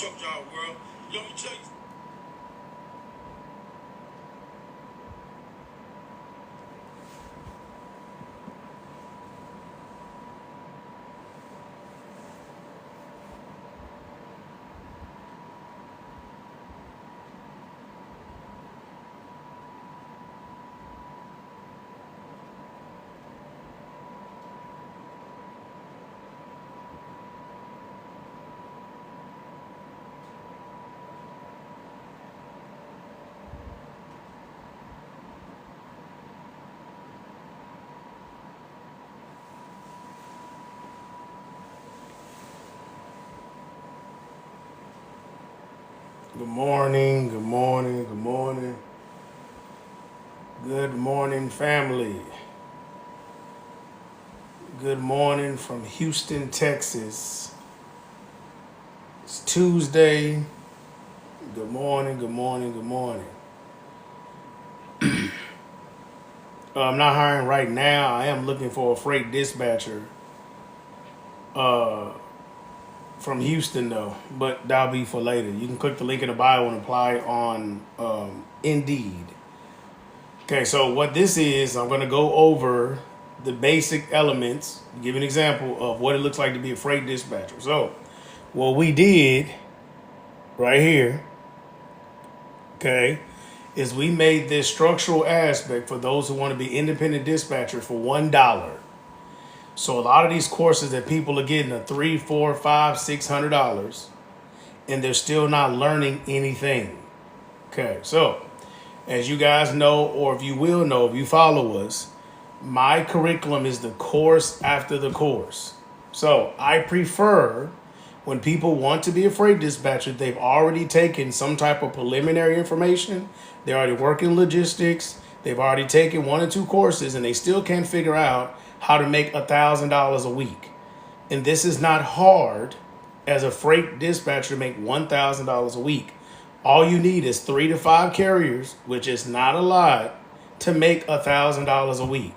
truck driver world. Let me tell you. Good morning, good morning, good morning. Good morning, family. Good morning from Houston, Texas. It's Tuesday. Good morning, good morning, good morning. I'm not hiring right now. I am looking for a freight dispatcher uh, from Houston, though, but that'll be for later. You can click the link in the bio and apply on Indeed. Okay, so what this is, I'm going to go over the basic elements, give an example of what it looks like to be a freight dispatcher. So, what we did right here, okay, is we made this structural aspect for those who want to be independent dispatchers for $1. So a lot of these courses that people are getting are $3, $4, $5, $600, and they're still not learning anything. Okay, so as you guys know, or if you will know, if you follow us, my curriculum is the course after the course. So I prefer when people want to be a freight dispatcher, they've already taken some type of preliminary information. They're already working logistics. They've already taken 1 or 2 courses, and they still can't figure out how to make $1,000 a week. And this is not hard as a freight dispatcher to make $1,000 a week. All you need is 3 to 5 carriers, which is not a lot, to make $1,000 a week.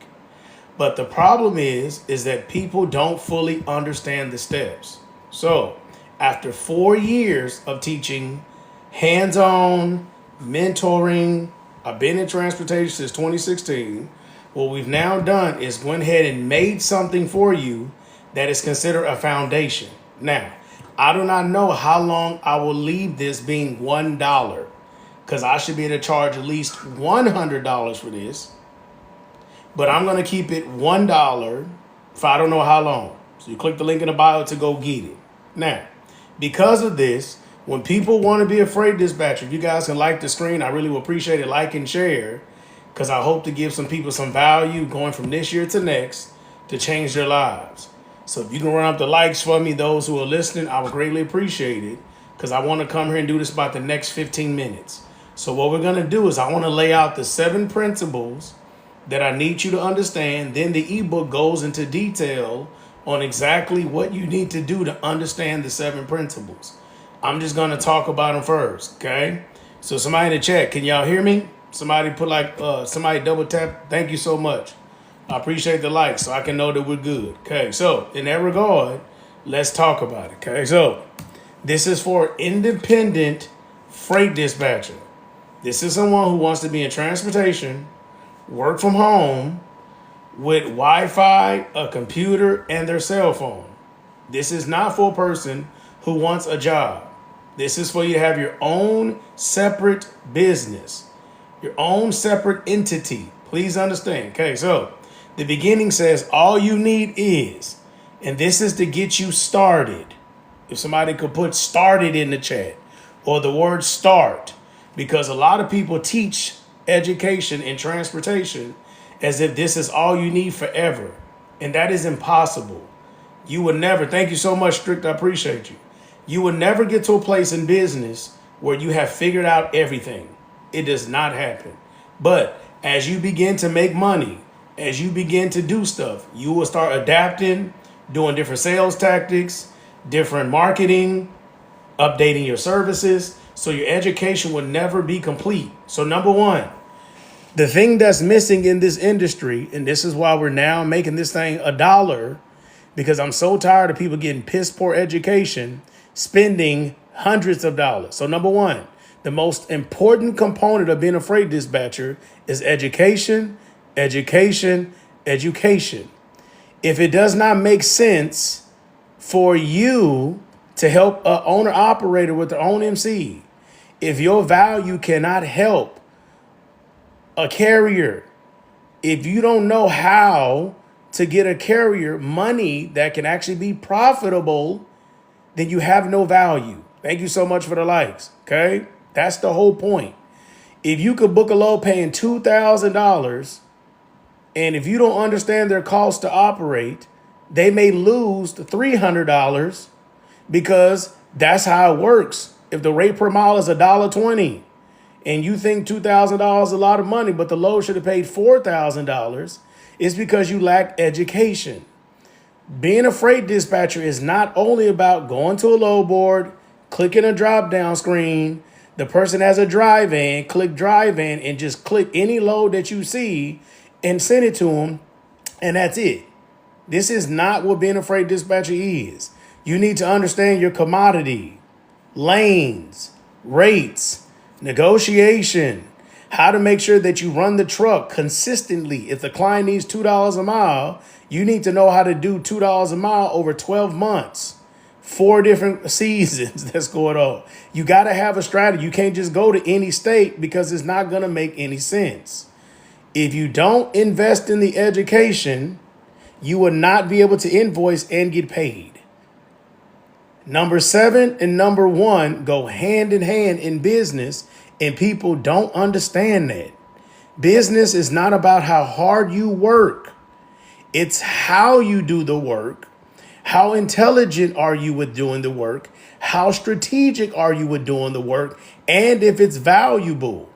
But the problem is that people don't fully understand the steps. So after 4 years of teaching hands-on, mentoring, I've been in transportation since 2016. What we've now done is went ahead and made something for you that is considered a foundation. Now, I do not know how long I will leave this being $1, because I should be able to charge at least $100 for this. But I'm going to keep it $1 for I don't know how long. So you click the link in the bio to go get it. Now, because of this, when people want to be a freight dispatcher, if you guys can like the screen, I really would appreciate it. Like and share, because I hope to give some people some value going from this year to next to change their lives. So if you can run up the likes for me, those who are listening, I would greatly appreciate it, because I want to come here and do this about the next 15 minutes. So what we're going to do is I want to lay out the 7 principles that I need you to understand. Then the ebook goes into detail on exactly what you need to do to understand the 7 principles. I'm just going to talk about them first, okay? So somebody in the chat, can y'all hear me? Somebody put somebody double tap. Thank you so much. I appreciate the like so I can know that we're good. Okay, so in that regard, let's talk about it. Okay, so this is for independent freight dispatcher. This is someone who wants to be in transportation, work from home with Wi-Fi, a computer, and their cell phone. This is not for a person who wants a job. This is for you to have your own separate business, your own separate entity. Please understand. Okay, so the beginning says all you need is, and this is to get you started. If somebody could put started in the chat or the word start, because a lot of people teach education in transportation as if this is all you need forever. And that is impossible. You would never, thank you so much, Strict, I appreciate you. You would never get to a place in business where you have figured out everything. It does not happen. But as you begin to make money, as you begin to do stuff, you will start adapting, doing different sales tactics, different marketing, updating your services. So your education will never be complete. So number one, the thing that's missing in this industry, and this is why we're now making this thing $1, because I'm so tired of people getting piss poor education, spending Hundreds of dollars. So number one, the most important component of being a freight dispatcher is education, education, education. If it does not make sense for you to help an owner operator with their own MC, if your value cannot help a carrier, if you don't know how to get a carrier money that can actually be profitable, then you have no value. Thank you so much for the likes. Okay. That's the whole point. If you could book a load paying $2,000, and if you don't understand their cost to operate, they may lose the $300 because that's how it works. If the rate per mile is $1.20 and you think $2,000 is a lot of money, but the load should have paid $4,000, it's because you lack education. Being a freight dispatcher is not only about going to a load board, clicking a drop down screen. The person has a drive in, click drive in, and just click any load that you see and send it to them. And that's it. This is not what being a freight dispatcher is. You need to understand your commodity, lanes, rates, negotiation, how to make sure that you run the truck consistently. If the client needs $2 a mile, you need to know how to do $2 a mile over 12 months. 4 different seasons that's going on. You got to have a strategy. You can't just go to any state because it's not going to make any sense. If you don't invest in the education, you will not be able to invoice and get paid. Number 7 and number 1 go hand in hand in business, and people don't understand that. Business is not about how hard you work. It's how you do the work. How intelligent are you with doing the work? How strategic are you with doing the work? And if it's valuable.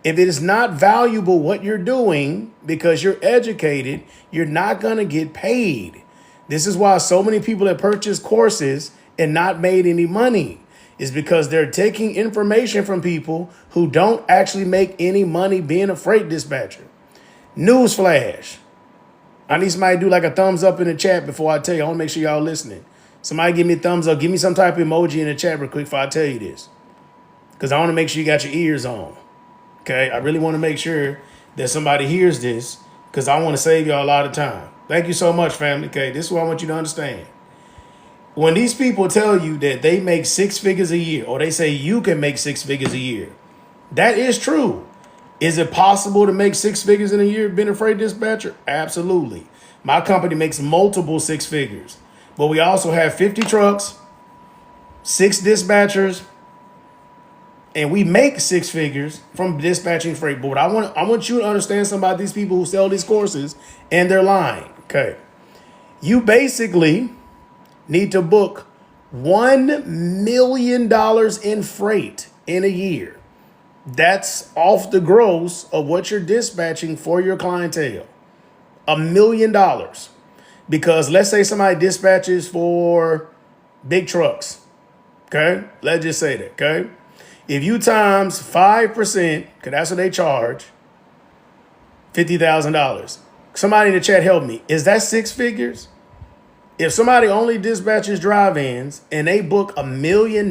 If it is not valuable what you're doing because you're educated, you're not going to get paid. This is why so many people have purchased courses and not made any money. Is because they're taking information from people who don't actually make any money being a freight dispatcher. Newsflash. I need somebody to do like a thumbs up in the chat before I tell you. I want to make sure y'all listening. Somebody give me a thumbs up. Give me some type of emoji in the chat real quick before I tell you this. Because I want to make sure you got your ears on. Okay? I really want to make sure that somebody hears this because I want to save y'all a lot of time. Thank you so much, family. Okay? This is what I want you to understand. When these people tell you that they make 6 figures a year, or they say you can make 6 figures a year, that is true. Is it possible to make 6 figures in a year being a freight dispatcher? Absolutely. My company makes multiple 6 figures, but we also have 50 trucks, 6 dispatchers, and we make 6 figures from dispatching freight. But I want you to understand something about these people who sell these courses and they're lying. Okay. You basically need to book $1 million in freight in a year. That's off the gross of what you're dispatching for your clientele. $1 million. Because let's say somebody dispatches for big trucks. Okay? Let's just say that. Okay? If you times 5%, because that's what they charge, $50,000. Somebody in the chat help me. Is that 6 figures? If somebody only dispatches drive-ins and they book $1 million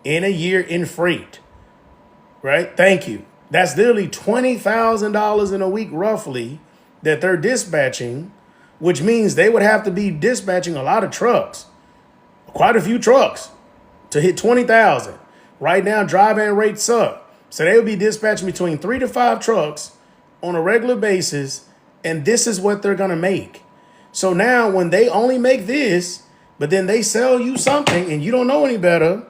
in a year in freight, right? Thank you. That's literally $20,000 in a week, roughly, that they're dispatching, which means they would have to be dispatching a lot of trucks, quite a few trucks, to hit 20,000. Right now, drive-in rates suck. So they would be dispatching between 3 to 5 trucks on a regular basis, and this is what they're going to make. So now when they only make this, but then they sell you something and you don't know any better,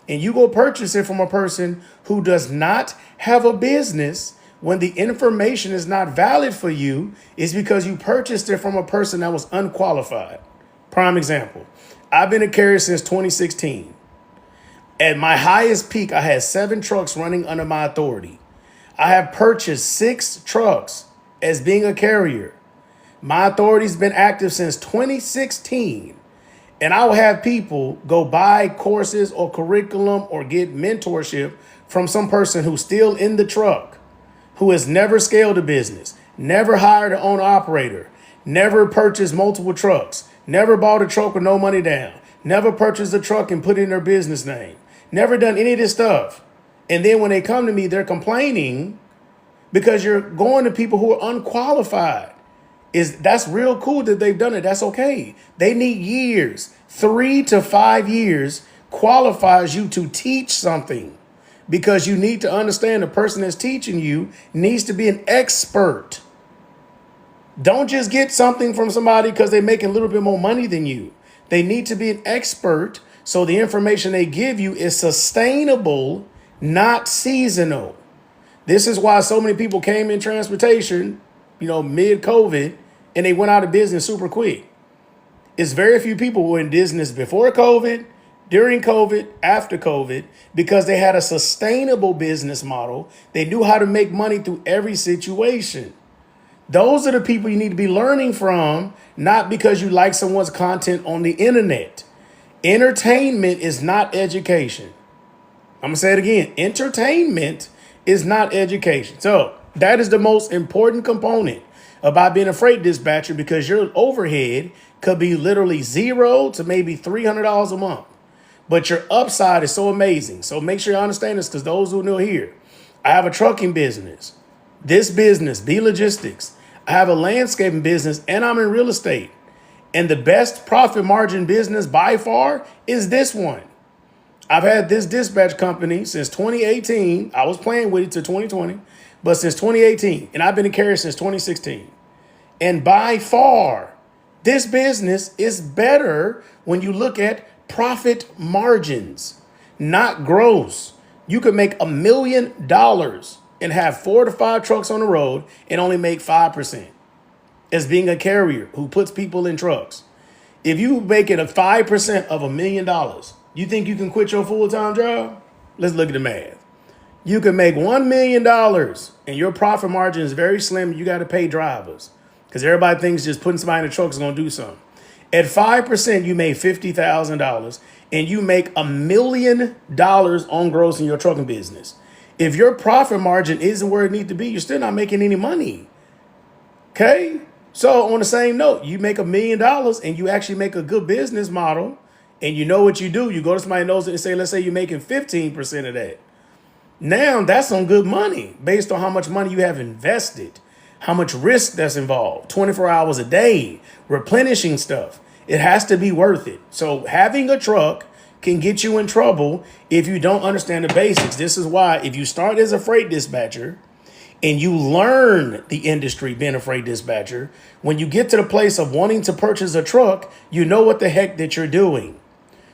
and you go purchase it from a person who does not have a business, when the information is not valid for you, is because you purchased it from a person that was unqualified. Prime example. I've been a carrier since 2016. At my highest peak, I had 7 trucks running under my authority. I have purchased 6 trucks as being a carrier. My authority's been active since 2016. And I will have people go buy courses or curriculum or get mentorship from some person who's still in the truck, who has never scaled a business, never hired an owner operator, never purchased multiple trucks, never bought a truck with no money down, never purchased a truck and put in their business name, never done any of this stuff. And then when they come to me, they're complaining because you're going to people who are unqualified. That's real cool that they've done it. That's okay. They need years. 3 to 5 years qualifies you to teach something, because you need to understand the person that's teaching you needs to be an expert. Don't just get something from somebody because they're making a little bit more money than you. They need to be an expert, so the information they give you is sustainable, not seasonal. This is why so many people came in transportation, mid-COVID, and they went out of business super quick. It's very few people who were in business before COVID, during COVID, after COVID, because they had a sustainable business model. They knew how to make money through every situation. Those are the people you need to be learning from, not because you like someone's content on the internet. Entertainment is not education. I'm going to say it again. Entertainment is not education. So that is the most important component about being a freight dispatcher, because your overhead could be literally $0 to maybe $300 a month. But your upside is so amazing. So make sure you understand this, because those who know here, I have a trucking business. This business, B Logistics. I have a landscaping business, and I'm in real estate. And the best profit margin business by far is this one. I've had this dispatch company since 2018. I was playing with it to 2020, but since 2018, and I've been a carrier since 2016. And by far, this business is better when you look at profit margins, not gross. You could make $1 million and have 4 to 5 trucks on the road and only make 5% as being a carrier who puts people in trucks. If you make it a 5% of $1 million, you think you can quit your full-time job? Let's look at the math. You can make $1 million and your profit margin is very slim. You got to pay drivers because everybody thinks just putting somebody in the truck is going to do something. At 5%, you made $50,000 and you make $1 million on gross in your trucking business. If your profit margin isn't where it needs to be, you're still not making any money. Okay? So on the same note, you make $1 million and you actually make a good business model and you know what you do. You go to somebody who knows it and say, let's say you're making 15% of that. Now that's some good money based on how much money you have invested, how much risk that's involved, 24 hours a day, replenishing stuff. It has to be worth it. So having a truck can get you in trouble if you don't understand the basics. This is why if you start as a freight dispatcher and you learn the industry being a freight dispatcher, when you get to the place of wanting to purchase a truck, you know what the heck that you're doing.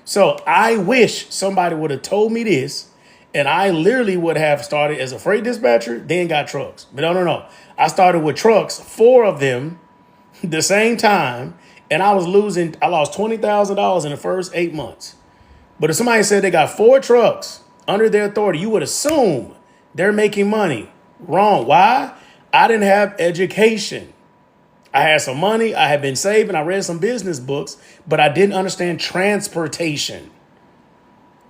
So I wish somebody would have told me this, and I literally would have started as a freight dispatcher, then got trucks. But no. I started with trucks, 4 of them, the same time, and I lost $20,000 in the first 8 months. But if somebody said they got 4 trucks under their authority, you would assume they're making money. Wrong. Why? I didn't have education. I had some money. I had been saving. I read some business books, but I didn't understand transportation.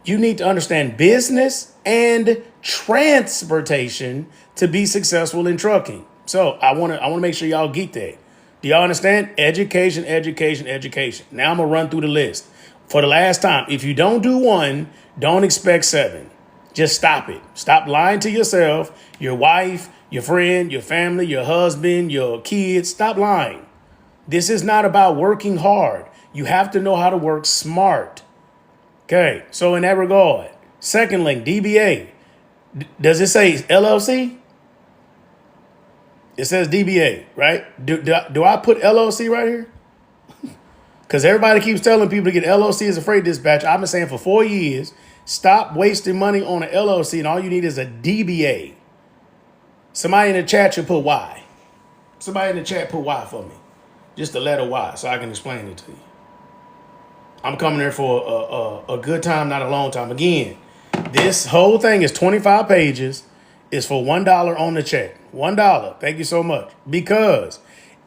You need to understand business and transportation to be successful in trucking. So I want to make sure y'all get that. Do y'all understand? Education, education, education. Now I'm going to run through the list. For the last time, if you don't do 1, don't expect 7. Just stop it. Stop lying to yourself, your wife, your friend, your family, your husband, your kids. Stop lying. This is not about working hard. You have to know how to work smart. Okay, so in that regard, second link, DBA. Does it say LLC? It says DBA, right? Do I put LLC right here? Because everybody keeps telling people to get LLC as a freight dispatcher. I've been saying for 4 years, stop wasting money on an LLC, and all you need is a DBA. Somebody in the chat should put Y. Somebody in the chat put Y for me. Just the letter Y, so I can explain it to you. I'm coming there for a good time, not a long time. Again, this whole thing is 25 pages. It's for $1 on the check. $1. Thank you so much. Because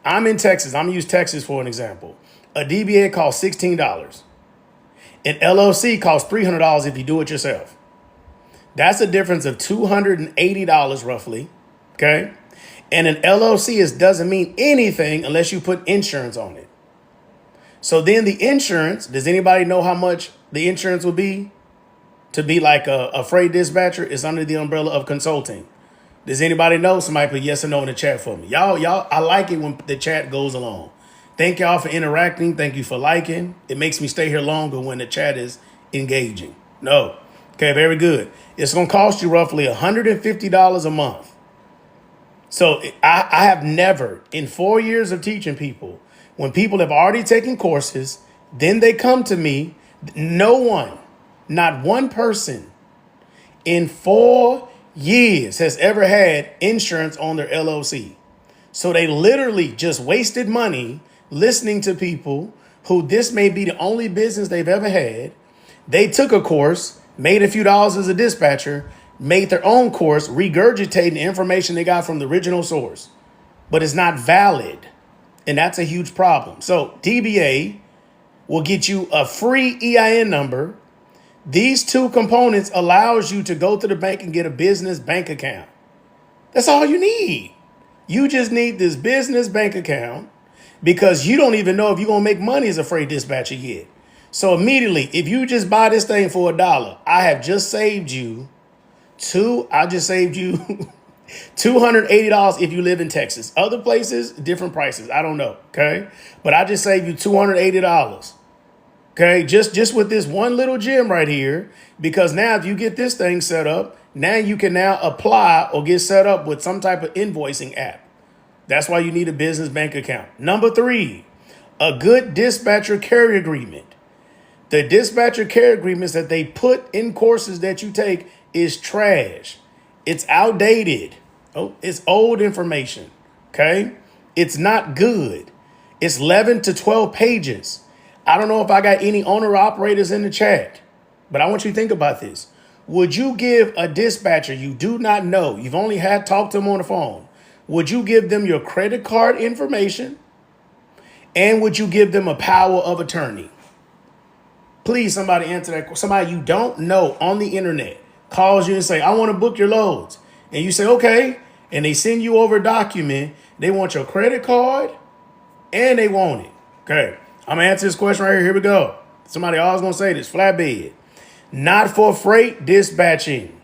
I'm in Texas. I'm going to use Texas for an example. A DBA costs $16. An LLC costs $300 if you do it yourself. That's a difference of $280 roughly. Okay. And an LLC doesn't mean anything unless you put insurance on it. So then the insurance, does anybody know how much the insurance would be to be like a freight dispatcher? Is under the umbrella of consulting. Does anybody know? Somebody put yes or no in the chat for me. Y'all, I like it when the chat goes along. Thank y'all for interacting. Thank you for liking. It makes me stay here longer when the chat is engaging. No. Okay, very good. It's going to cost you roughly $150 a month. So I have never, in 4 years of teaching people, when people have already taken courses, then they come to me, no one, not one person in 4 years has ever had insurance on their LLC. So they literally just wasted money listening to people who this may be the only business they've ever had. They took a course, made a few dollars as a dispatcher, made their own course, regurgitating the information they got from the original source. But it's not valid. And that's a huge problem. So DBA will get you a free EIN number. These two components allows you to go to the bank and get a business bank account. That's all you need. You just need this business bank account because you don't even know if you're going to make money as a freight dispatcher yet. So immediately, if you just buy this thing for $1, I have just saved you $280 if you live in Texas. Other places, different prices. I don't know. Okay. But I just saved you $280. Okay. Just with this one little gem right here, because now if you get this thing set up, now you can now apply or get set up with some type of invoicing app. That's why you need a business bank account. Number 3, a good dispatcher carrier agreement. The dispatcher care agreements that they put in courses that you take is trash. It's outdated. Oh, it's old information. Okay. It's not good. It's 11 to 12 pages. I don't know if I got any owner operators in the chat, but I want you to think about this. Would you give a dispatcher you do not know, you've only had talked to them on the phone, would you give them your credit card information? And would you give them a power of attorney? Please, somebody answer that. Somebody you don't know on the internet calls you and say, I want to book your loads. And you say, okay. And they send you over a document. They want your credit card and they want it. Okay. I'm going to answer this question right here. Here we go. Somebody always going to say this, flatbed. Not for freight dispatching.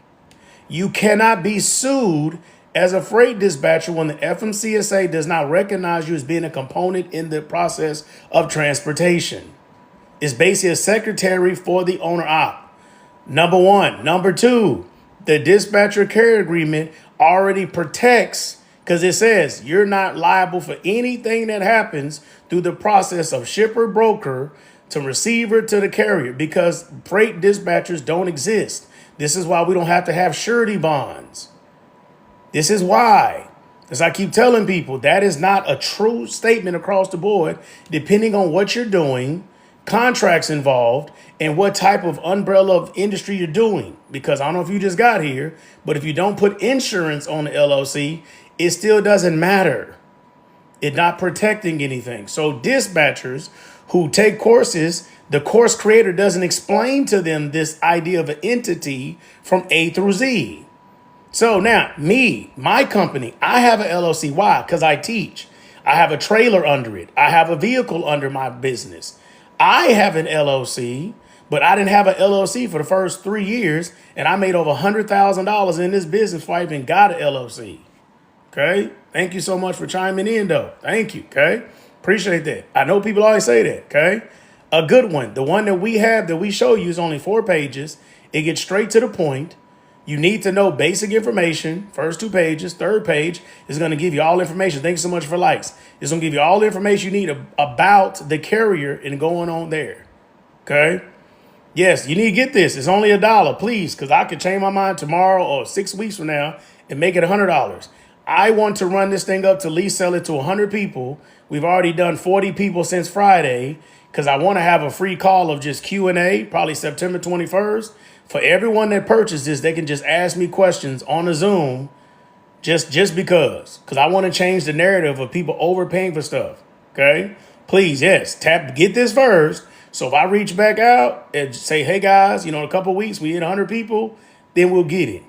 You cannot be sued as a freight dispatcher when the FMCSA does not recognize you as being a component in the process of transportation. It's basically a secretary for the owner op. Number 1. Number 2, the dispatcher care agreement already protects, because it says you're not liable for anything that happens through the process of shipper broker to receiver to the carrier, because freight dispatchers don't exist. This is why we don't have to have surety bonds. This is why, as I keep telling people, that is not a true statement across the board, depending on what you're doing, contracts involved, and what type of umbrella of industry you're doing. Because I don't know if you just got here, but if you don't put insurance on the LLC, it still doesn't matter. It's not protecting anything. So dispatchers who take courses, the course creator doesn't explain to them this idea of an entity from A through Z. So now my company, I have an LLC. Why? Because I teach. I have a trailer under it. I have a vehicle under my business. I have an LLC, but I didn't have an LLC for the first 3 years, and I made over $100,000 in this business before I even got an LLC. Okay? Thank you so much for chiming in, though. Thank you, okay? Appreciate that. I know people always say that, okay? A good one. The one that we have that we show you is only 4 pages. It gets straight to the point. You need to know basic information. First 2 pages. 3rd page is going to give you all information. Thanks so much for likes. It's going to give you all the information you need about the carrier and going on there. Okay? Yes, you need to get this. It's only $1, please, because I could change my mind tomorrow or 6 weeks from now and make it $100. I want to run this thing up to at least sell it to 100 people. We've already done 40 people since Friday because I want to have a free call of just Q&A, probably September 21st. For everyone that purchases, they can just ask me questions on a Zoom just because I want to change the narrative of people overpaying for stuff. Okay, please. Yes. Get this first. So if I reach back out and say, hey guys, in a couple of weeks, we hit 100 people, then we'll get it.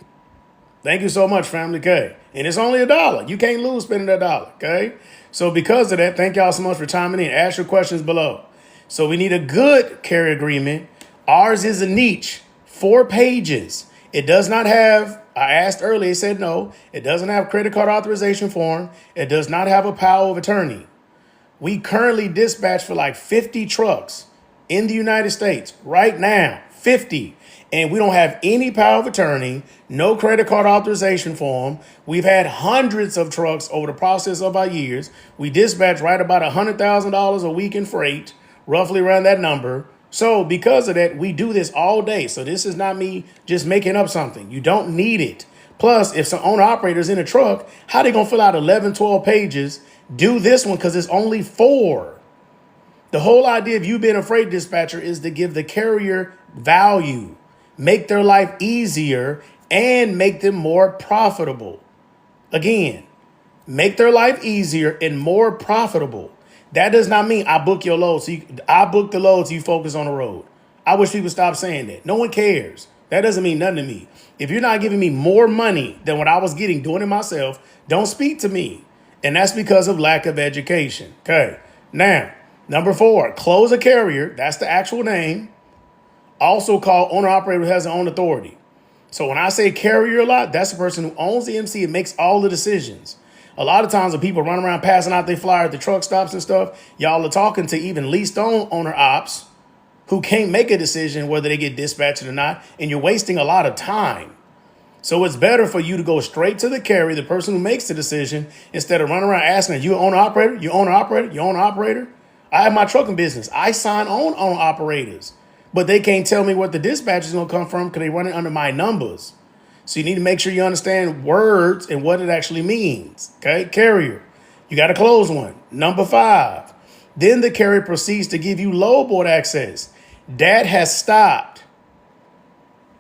Thank you so much, family. Okay. And it's only $1. You can't lose spending $1. Okay. So because of that, thank y'all so much for chiming in. Ask your questions below. So we need a good carrier agreement. Ours is a niche, 4 pages. It does not have, I asked earlier, it said no. It doesn't have credit card authorization form. It does not have a power of attorney. We currently dispatch for like 50 trucks in the United States right now, 50. And we don't have any power of attorney, no credit card authorization form. We've had hundreds of trucks over the process of our years. We dispatch right about $100,000 a week in freight, roughly around that number. So because of that, we do this all day. So this is not me just making up something. You don't need it. Plus, if some owner operators in a truck, how they going to fill out 11, 12 pages? Do this one because it's only 4. The whole idea of you being a freight dispatcher is to give the carrier value, make their life easier, and make them more profitable. Again, make their life easier and more profitable. That does not mean I book your load. I book the loads, so you focus on the road. I wish people stop saying that. No one cares. That doesn't mean nothing to me. If you're not giving me more money than what I was getting doing it myself, don't speak to me. And that's because of lack of education. Okay. Now, number 4, close a carrier. That's the actual name. Also called owner operator who has their own authority. So when I say carrier a lot, that's the person who owns the MC and makes all the decisions. A lot of times when people run around passing out their flyer at the truck stops and stuff, y'all are talking to even leased owner ops who can't make a decision whether they get dispatched or not, and you're wasting a lot of time. So it's better for you to go straight to the carrier, the person who makes the decision, instead of running around asking, you owner operator, you owner operator, you owner operator. I have my trucking business. I sign on owner operators, but they can't tell me what the dispatch is going to come from because they run it under my numbers. So you need to make sure you understand words and what it actually means. Okay, carrier. You got to close one. Number 5. Then the carrier proceeds to give you load board access. That has stopped.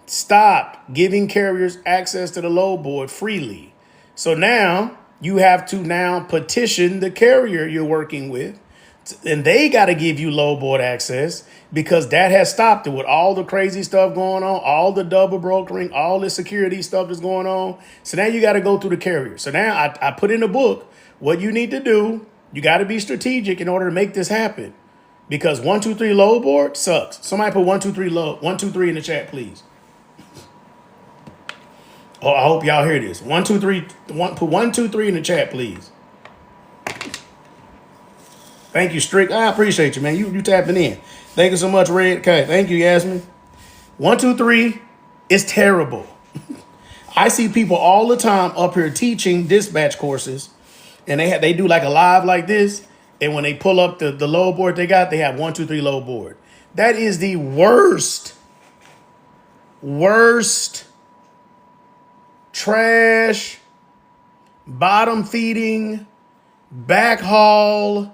Stop giving carriers access to the load board freely. So now you have to now petition the carrier you're working with, and they got to give you load board access because that has stopped it with all the crazy stuff going on, all the double brokering, all the security stuff that's going on. So now you got to go through the carrier. So now I put in the book what you need to do. You got to be strategic in order to make this happen because 1, 2, 3 load board sucks. Somebody put 1, 2, 3 load, 1, 2, 3 in the chat, please. Oh, I hope y'all hear this. 1, 2, 3. Put 1, 2, 3 in the chat, please. Thank you, Strick. I appreciate you, man. You tapping in. Thank you so much, Red. Okay, thank you, Yasmin. 1, 2, 3 is terrible. I see people all the time up here teaching dispatch courses, and they do like a live like this, and when they pull up the load board they got, they have 1, 2, 3 load board. That is the worst trash, bottom feeding, backhaul,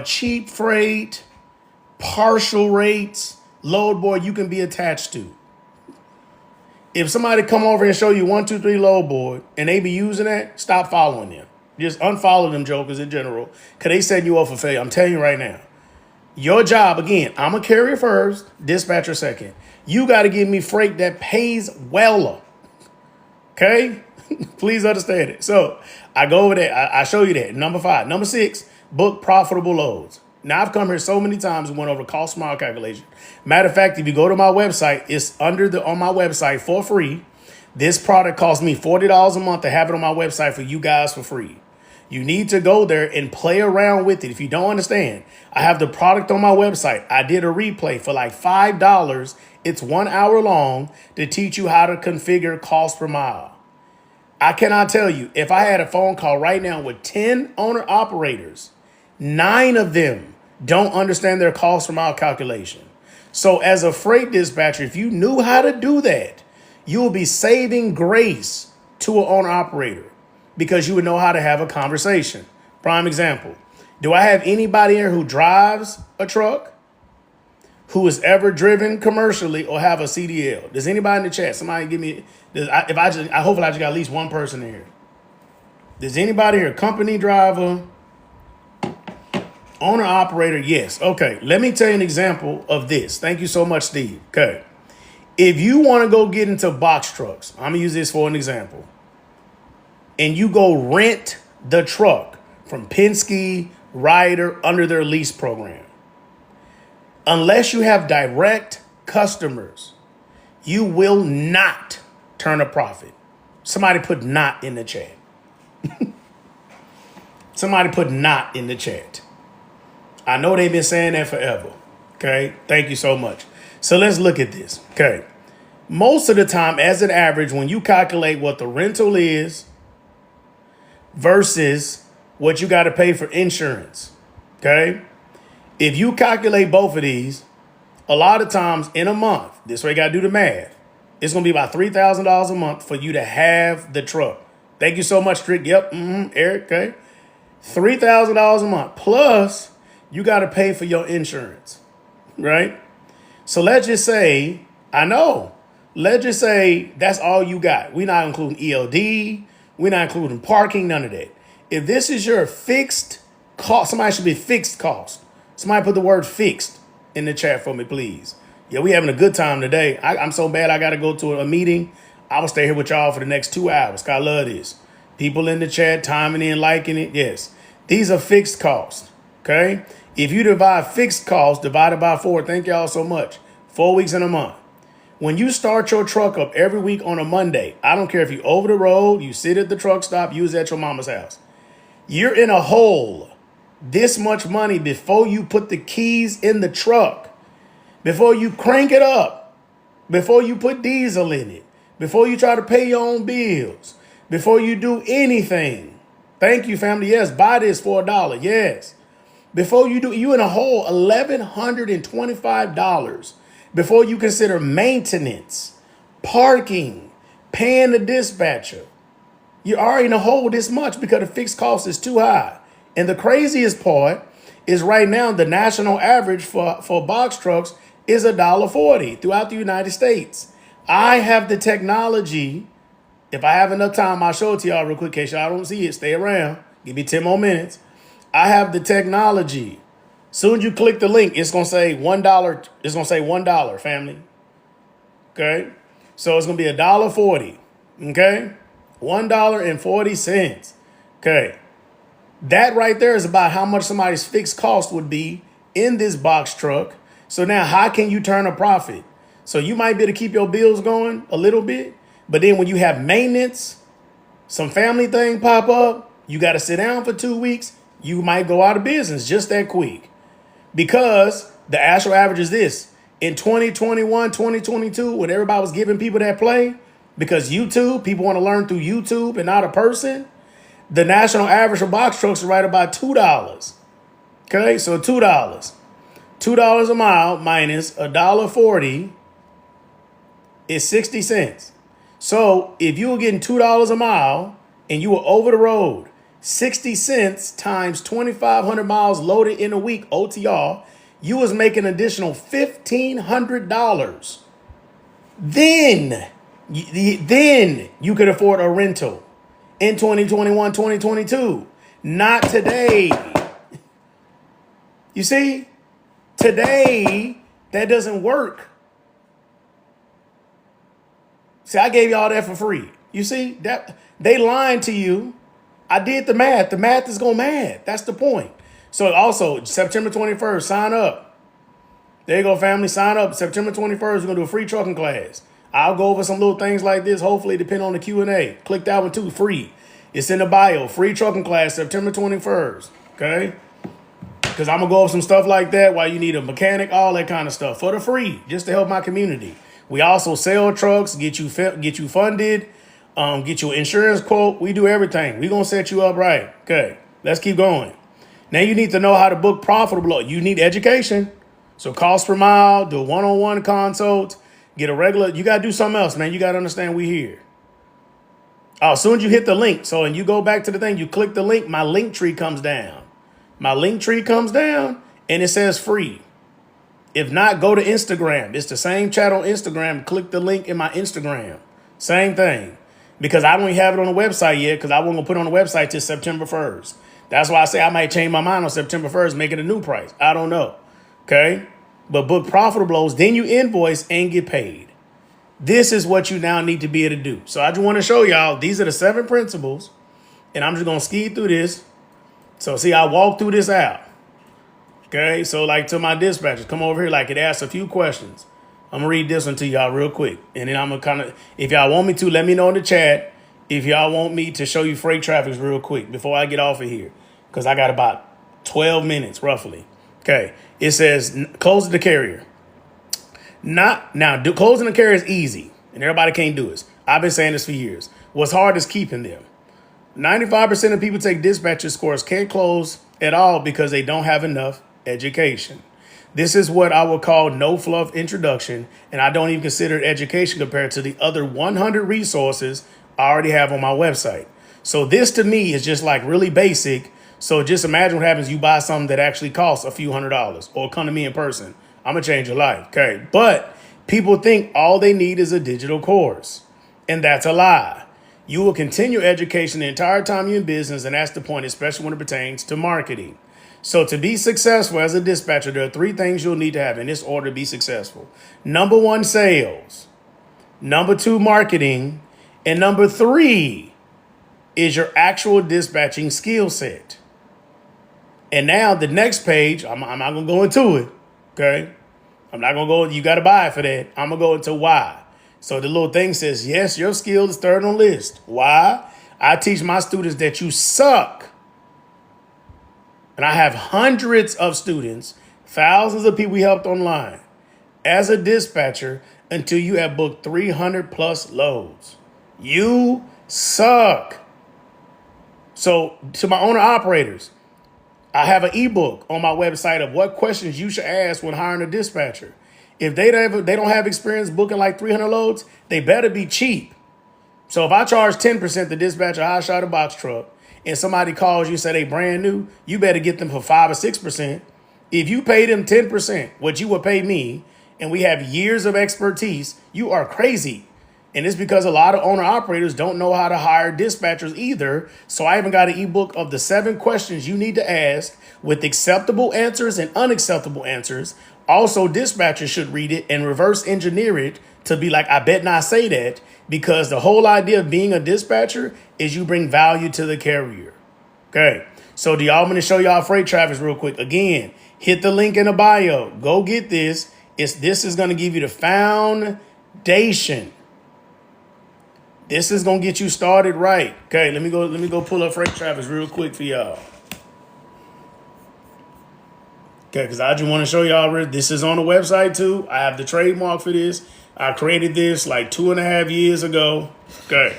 cheap freight, partial rates, load board you can be attached to. If somebody come over and show you 1, 2, 3 load board and they be using that, stop following them. Just unfollow them jokers in general because they setting you up for failure. I'm telling you right now. Your job, again, I'm a carrier first, dispatcher second. You got to give me freight that pays well. Okay? Please understand it. So I go over there. I show you that. Number 5. Number 6, book profitable loads. Now, I've come here so many times and went over cost mile calculation. Matter of fact, if you go to my website, it's on my website for free. This product costs me $40 a month to have it on my website for you guys for free. You need to go there and play around with it. If you don't understand, I have the product on my website. I did a replay for like $5. It's 1 hour long to teach you how to configure cost per mile. I cannot tell you, if I had a phone call right now with 10 owner operators, 9 of them don't understand their cost per mile calculation. So as a freight dispatcher, if you knew how to do that, you will be saving grace to an owner operator because you would know how to have a conversation. Prime example. Do I have anybody here who drives a truck, who has ever driven commercially or have a CDL? Does anybody in the chat? Somebody give me. Hopefully I just got at least one person in here. Does anybody here, company driver, owner operator? Yes. Okay. Let me tell you an example of this. Thank you so much, Steve. Okay. If you want to go get into box trucks, I'm gonna use this for an example, and you go rent the truck from Penske, Ryder under their lease program. Unless you have direct customers, you will not turn a profit. Somebody put not in the chat. Somebody put not in the chat. I know they've been saying that forever. Okay. Thank you so much. So let's look at this. Okay. Most of the time, as an average, when you calculate what the rental is versus what you got to pay for insurance, okay? If you calculate both of these, a lot of times in a month, this way you got to do the math, it's going to be about $3,000 a month for you to have the truck. Thank you so much, Strick. Yep. Eric, okay? $3,000 a month. Plus, you got to pay for your insurance, right? So let's just say, let's just say that's all you got. We're not including ELD. We're not including parking, none of that. If this is your fixed cost, somebody should be fixed cost. Somebody put the word fixed in the chat for me, please. Yeah, we having a good time today. I'm so bad I got to go to a meeting. I will stay here with y'all for the next 2 hours. I love this. People in the chat, timing in, liking it. Yes, these are fixed costs, okay? If you divide fixed costs divided by 4, thank y'all so much, 4 weeks in a month. When you start your truck up every week on a Monday, I don't care if you over the road, you sit at the truck stop, use at your mama's house. You're in a hole this much money before you put the keys in the truck, before you crank it up, before you put diesel in it, before you try to pay your own bills, before you do anything. Thank you, family. Yes, buy this for $1. Yes. Before you do, you in a hole $1,125 before you consider maintenance, parking, paying the dispatcher. You're already in a hole this much because the fixed cost is too high. And the craziest part is right now the national average for box trucks is $1.40 throughout the United States. I have the technology. If I have enough time, I'll show it to y'all real quick in case y'all don't see it. Stay around. Give me 10 more minutes. I have the technology. Soon as you click the link, it's going to say $1. It's going to say $1, family. Okay? So it's going to be $1.40. Okay? $1.40. Okay? That right there is about how much somebody's fixed cost would be in this box truck. So now how can you turn a profit? So you might be able to keep your bills going a little bit, but then when you have maintenance, some family thing pop up, you got to sit down for 2 weeks, you might go out of business just that quick. Because the actual average is this. In 2021, 2022, when everybody was giving people that play, because YouTube, people want to learn through YouTube and not a person, the national average for box trucks is right about $2. Okay, so $2. $2 a mile minus $1.40 is 60 cents. So if you were getting $2 a mile and you were over the road, 60 cents times 2,500 miles loaded in a week, OTR, you was making an additional $1,500. Then you could afford a rental in 2021, 2022. Not today. You see, today, that doesn't work. See, I gave y'all that for free. You see, that they lying to you. I did the math. The math is going mad. That's the point. So also, September 21st, sign up. There you go, family. Sign up. September 21st, we're going to do a free trucking class. I'll go over some little things like this, hopefully, depending on the Q&A. Click that one too, free. It's in the bio. Free trucking class, September 21st. Okay? Because I'm going to go over some stuff like that, why you need a mechanic, all that kind of stuff for the free, just to help my community. We also sell trucks, get you funded, get you an insurance quote. We do everything. We're going to set you up right. Okay, let's keep going. Now you need to know how to book profitable. You need education. So cost per mile, do a one-on-one consult, get a regular. You got to do something else, man. You got to understand we here. Oh, as soon as you hit the link, so and you go back to the thing, you click the link, my link tree comes down. My link tree comes down and it says free. If not, go to Instagram. It's the same chat on Instagram. Click the link in my Instagram. Same thing. Because I don't even have it on the website yet because I wasn't going to put it on the website till September 1st. That's why I say I might change my mind on September 1st, make it a new price. I don't know. Okay? But book profitables, then you invoice and get paid. This is what you now need to be able to do. So I just want to show y'all, these are the 7 principles. And I'm just going to ski through this. So see, I walked through this out. Okay, so like to my dispatchers, come over here. Like it asks a few questions. I'm gonna read this one to y'all real quick, and then I'm gonna kind of, if y'all want me to, let me know in the chat. If y'all want me to show you freight traffics real quick before I get off of here, because I got about 12 minutes roughly. Okay, it says close the carrier. Closing the carrier is easy, and everybody can't do it. I've been saying this for years. What's hard is keeping them. 95% of people take dispatcher scores can't close at all because they don't have enough education. This is what I would call no fluff introduction, and I don't even consider it education compared to the other 100 resources I already have on my website. So this to me is just like really basic. So just imagine what happens. You buy something that actually costs a few $100s, or come to me in person. I'm gonna change your life. Okay. But people think all they need is a digital course, and that's a lie. You will continue education the entire time you're in business, and that's the point, especially when it pertains to marketing. So to be successful as a dispatcher, there are 3 things you'll need to have in this order to be successful. Number 1, sales. Number 2, marketing. And number 3 is your actual dispatching skill set. And now the next page, I'm not going to go into it, okay? I'm not going to go, you got to buy it for that. I'm going to go into why. So the little thing says, yes, your skill is third on the list. Why? I teach my students that you suck. And I have hundreds of students, thousands of people we helped online as a dispatcher until you have booked 300 plus loads. You suck. So to my owner operators, I have an ebook on my website of what questions you should ask when hiring a dispatcher. If they don't have experience booking like 300 loads, they better be cheap. So if I charge 10% to dispatch a high shot box truck, and somebody calls you and say they brand new, you better get them for 5 or 6%. If you pay them 10%, what you would pay me, and we have years of expertise, you are crazy. And it's because a lot of owner operators don't know how to hire dispatchers either. So I even got an ebook of the 7 questions you need to ask with acceptable answers and unacceptable answers. Also, dispatchers should read it and reverse engineer it to be like, I bet not say that, because the whole idea of being a dispatcher is you bring value to the carrier. Okay. So do y'all want to show y'all freight traffic real quick? Again, hit the link in the bio. Go get this. This is going to give you the foundation. This is going to get you started right. Okay, let me go pull up freight traffic real quick for y'all. Okay, because I just want to show y'all, this is on the website too. I have the trademark for this. I created this like 2.5 years ago. Okay.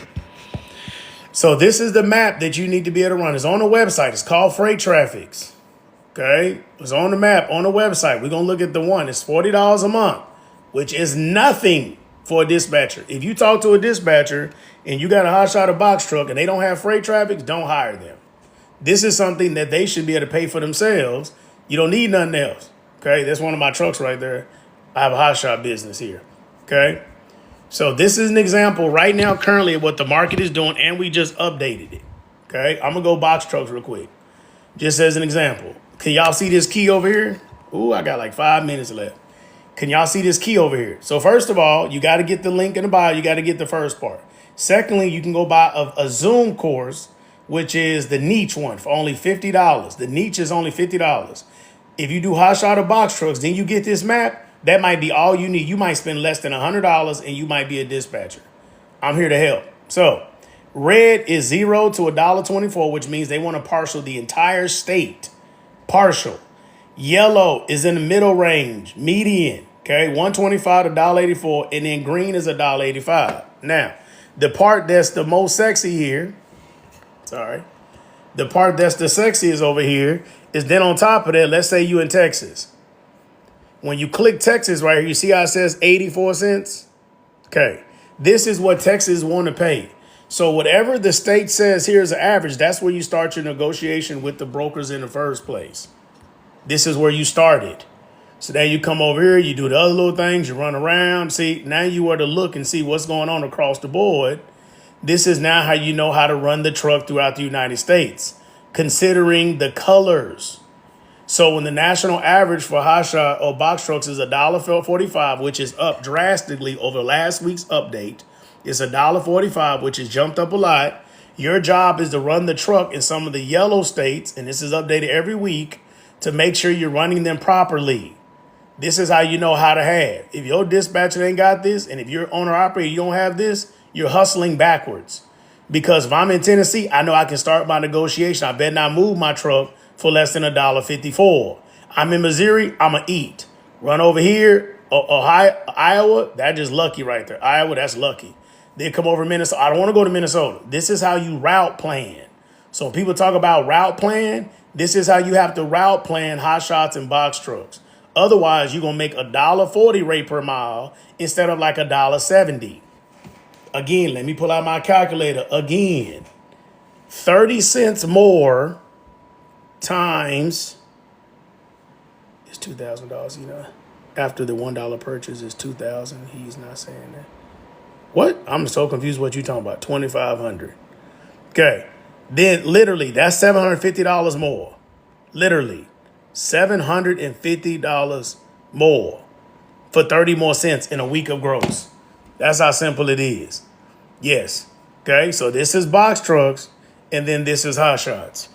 So this is the map that you need to be able to run. It's on the website. It's called Freight Traffics. Okay. It's on the map, on the website. We're going to look at the one. It's $40 a month, which is nothing for a dispatcher. If you talk to a dispatcher and you got a hot shot box truck and they don't have freight traffic, don't hire them. This is something that they should be able to pay for themselves. You don't need nothing else. Okay. That's one of my trucks right there. I have a hot shot business here. Okay. So this is an example right now currently of what the market is doing, and we just updated it. Okay. I'm going to go box trucks real quick. Just as an example. Can y'all see this key over here? Ooh, I got like 5 minutes left. Can y'all see this key over here? So first of all, you got to get the link in the bio. You got to get the first part. Secondly, you can go buy a Zoom course, which is the niche one for only $50. The niche is only $50. If you do hot shot box trucks, then you get this map. That might be all you need. You might spend less than $100 and you might be a dispatcher. I'm here to help. So red is 0 to $1.24, which means they want to partial the entire state. Partial. Yellow is in the middle range, median. Okay, $1.25 to $1.84, and then green is $1.85. Now, the part that's the most sexy here, the part that's the sexiest over here is then on top of that, let's say you in Texas. When you click Texas right here, you see how it says 84 cents? Okay, this is what Texas want to pay. So whatever the state says here is an average, that's where you start your negotiation with the brokers in the first place. This is where you started. So then you come over here, you do the other little things, you run around. See, now you are to look and see what's going on across the board. This is now how you know how to run the truck throughout the United States, considering the colors. So when the national average for hot shot or box trucks is $1.45, which is up drastically over last week's update, it's $1.45, which has jumped up a lot. Your job is to run the truck in some of the yellow states, and this is updated every week, to make sure you're running them properly. This is how you know how to have. If your dispatcher ain't got this, and if you're owner operator, you don't have this, you're hustling backwards. Because if I'm in Tennessee, I know I can start my negotiation. I better not move my truck for less than $1.54. I'm in Missouri, I'ma eat. Run over here, Ohio, Iowa, that's just lucky right there. Iowa, that's lucky. They come over to Minnesota. I don't want to go to Minnesota. This is how you route plan. So when people talk about route plan, this is how you have to route plan hot shots and box trucks. Otherwise, you're going to make $1.40 rate per mile instead of like $1.70. Again, let me pull out my calculator. Again, 30 cents more times is $2,000, you know. After the $1 purchase is $2,000. He's not saying that. What? I'm so confused what you're talking about. $2,500. Okay. Then literally, that's $750 more. Literally. $750 more for 30 more cents in a week of gross. That's how simple it is. Yes. Okay, so this is box trucks, and then this is hot shots.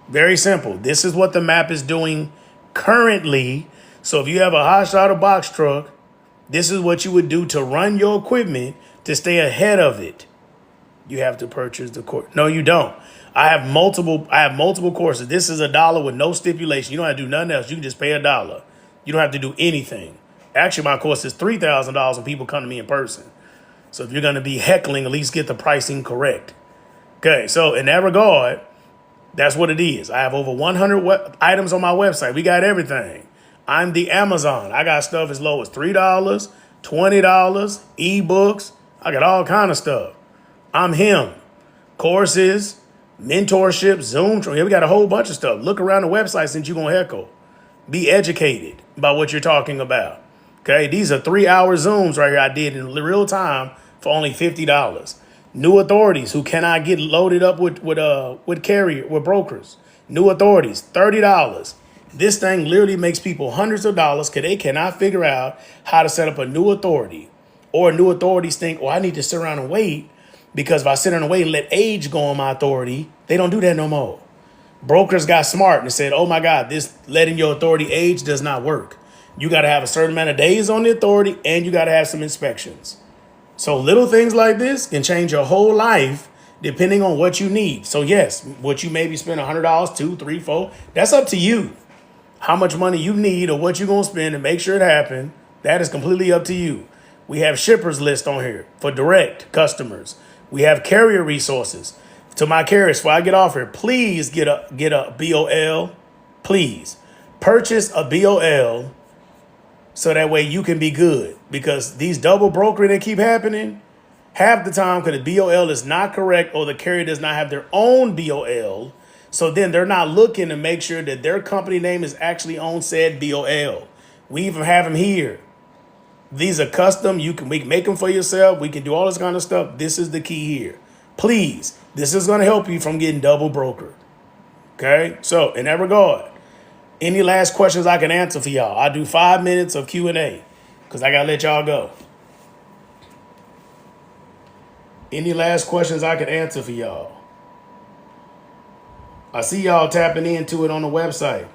Very simple. This is what the map is doing currently. So if you have a hot shot or box truck, this is what you would do to run your equipment to stay ahead of it. You have to purchase the course. No, you don't. I have multiple courses. This is $1 with no stipulation. You don't have to do nothing else. You can just pay $1. You don't have to do anything. Actually, my course is $3,000 when people come to me in person. So if you're going to be heckling, at least get the pricing correct. Okay, so in that regard, that's what it is. I have over 100 items on my website. We got everything. I'm the Amazon. I got stuff as low as $3, $20, ebooks. I got all kind of stuff. I'm him. Courses, mentorship, Zoom. We got a whole bunch of stuff. Look around the website since you're going to heckle. Be educated about what you're talking about. Okay, these are 3-hour Zooms right here I did in real time for only $50. New authorities who cannot get loaded up with brokers. New authorities, $30. This thing literally makes people hundreds of dollars because they cannot figure out how to set up a new authority. Or new authorities think, I need to sit around and wait because if I sit around and wait and let age go on my authority, they don't do that no more. Brokers got smart and said, oh my God, this letting your authority age does not work. You got to have a certain amount of days on the authority and you got to have some inspections. So little things like this can change your whole life depending on what you need. So yes, what you maybe spend $100, $200, $300, $400, that's up to you. How much money you need or what you're going to spend to make sure it happen, that is completely up to you. We have shippers list on here for direct customers. We have carrier resources. To my carriers, before I get off here, please get a BOL. Please purchase a BOL so that way you can be good. Because these double brokering that keep happening, half the time because the BOL is not correct or the carrier does not have their own BOL. So then they're not looking to make sure that their company name is actually on said BOL. We even have them here. These are custom. We can make them for yourself. We can do all this kind of stuff. This is the key here. Please, this is going to help you from getting double brokered. Okay? So in that regard, any last questions I can answer for y'all? I do 5 minutes of Q&A because I got to let y'all go. Any last questions I can answer for y'all? I see y'all tapping into it on the website.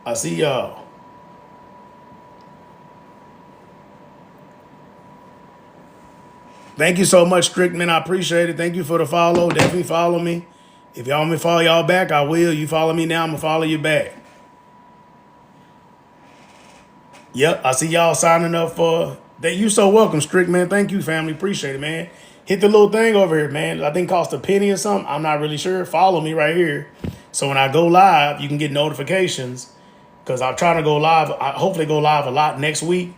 I see y'all. Thank you so much, Strickman. I appreciate it. Thank you for the follow. Definitely follow me. If y'all want me to follow y'all back, I will. You follow me now, I'm going to follow you back. Yep, I see y'all signing up for that. You so welcome, Strickman. Thank you, family. Appreciate it, man. Hit the little thing over here, man. I think it costs a penny or something. I'm not really sure. Follow me right here. So when I go live, you can get notifications because I'm trying to go live. I hopefully go live a lot next week.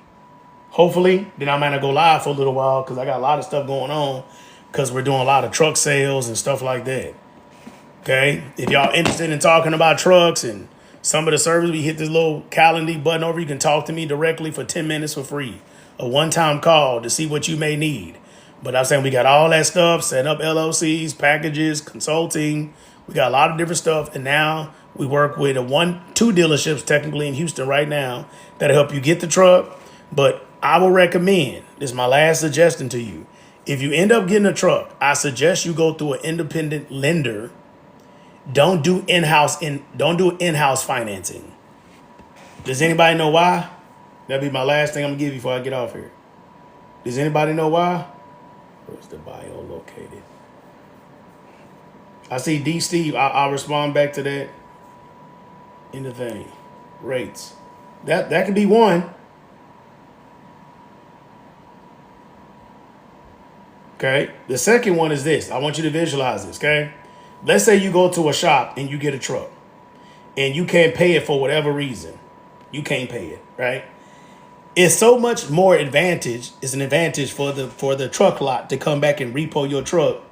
Hopefully. Then I might not go live for a little while because I got a lot of stuff going on because we're doing a lot of truck sales and stuff like that. Okay. If y'all interested in talking about trucks and some of the service, we hit this little calendar button over. You can talk to me directly for 10 minutes for free. A one-time call to see what you may need. But I'm saying we got all that stuff, setting up LLCs, packages, consulting. We got a lot of different stuff. And now we work with two dealerships technically in Houston right now that'll help you get the truck. But I will recommend, this is my last suggestion to you. If you end up getting a truck, I suggest you go through an independent lender. Don't do in-house financing. Does anybody know why? That'll be my last thing I'm gonna give you before I get off here. Does anybody know why? Where's the bio located? I see D Steve. I'll respond back to that in the thing. Rates. That could be one. Okay. The second one is this. I want you to visualize this. Okay. Let's say you go to a shop and you get a truck and you can't pay it for whatever reason. You can't pay it, right? It's so much more advantage. It's an advantage for the truck lot to come back and repo your truck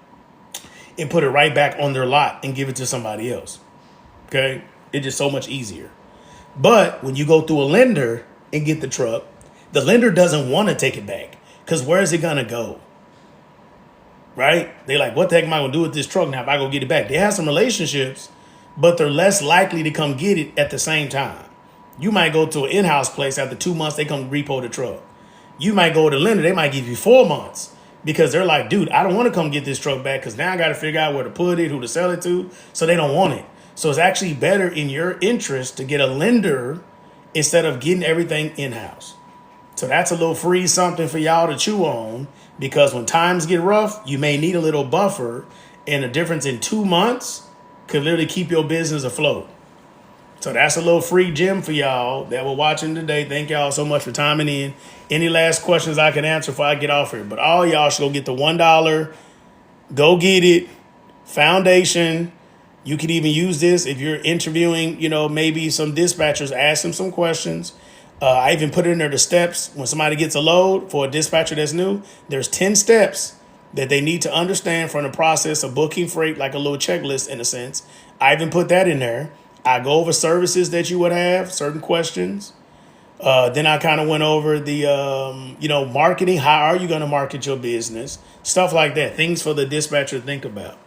and put it right back on their lot and give it to somebody else. Okay? It's just so much easier. But when you go through a lender and get the truck, the lender doesn't want to take it back because where is it going to go? Right? They're like, what the heck am I going to do with this truck now if I go get it back? They have some relationships, but they're less likely to come get it at the same time. You might go to an in-house place after 2 months, they come repo the truck. You might go to the lender, they might give you 4 months because they're like, dude, I don't want to come get this truck back because now I got to figure out where to put it, who to sell it to, so they don't want it. So it's actually better in your interest to get a lender instead of getting everything in-house. So that's a little free something for y'all to chew on because when times get rough, you may need a little buffer, and the difference in 2 months could literally keep your business afloat. So that's a little free gem for y'all that were watching today. Thank y'all so much for timing in. Any last questions I can answer before I get off here? But all y'all should go get the $1. Go get it. Foundation. You could even use this if you're interviewing, maybe some dispatchers. Ask them some questions. I even put it in there the steps. When somebody gets a load for a dispatcher that's new, there's 10 steps that they need to understand from the process of booking freight, like a little checklist in a sense. I even put that in there. I go over services that you would have, certain questions. Then I kind of went over the, marketing. How are you going to market your business? Stuff like that. Things for the dispatcher to think about.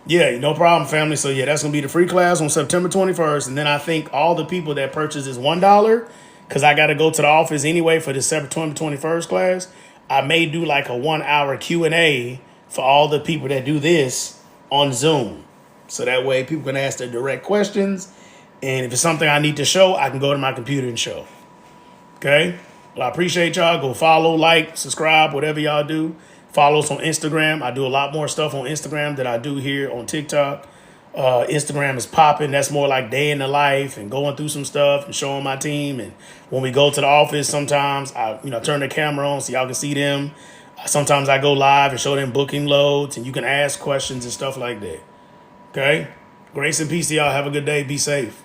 Yeah, no problem, family. So, yeah, that's going to be the free class on September 21st. And then I think all the people that purchase this $1, because I got to go to the office anyway for the September 21st class, I may do like a 1 hour Q&A for all the people that do this on Zoom. So that way people can ask their direct questions. And if it's something I need to show, I can go to my computer and show. Okay? Well, I appreciate y'all. Go follow, like, subscribe, whatever y'all do. Follow us on Instagram. I do a lot more stuff on Instagram than I do here on TikTok. Instagram is popping. That's more like day in the life and going through some stuff and showing my team. And when we go to the office, sometimes I turn the camera on so y'all can see them. Sometimes I go live and show them booking loads, and you can ask questions and stuff like that. Okay? Grace and peace to y'all. Have a good day. Be safe.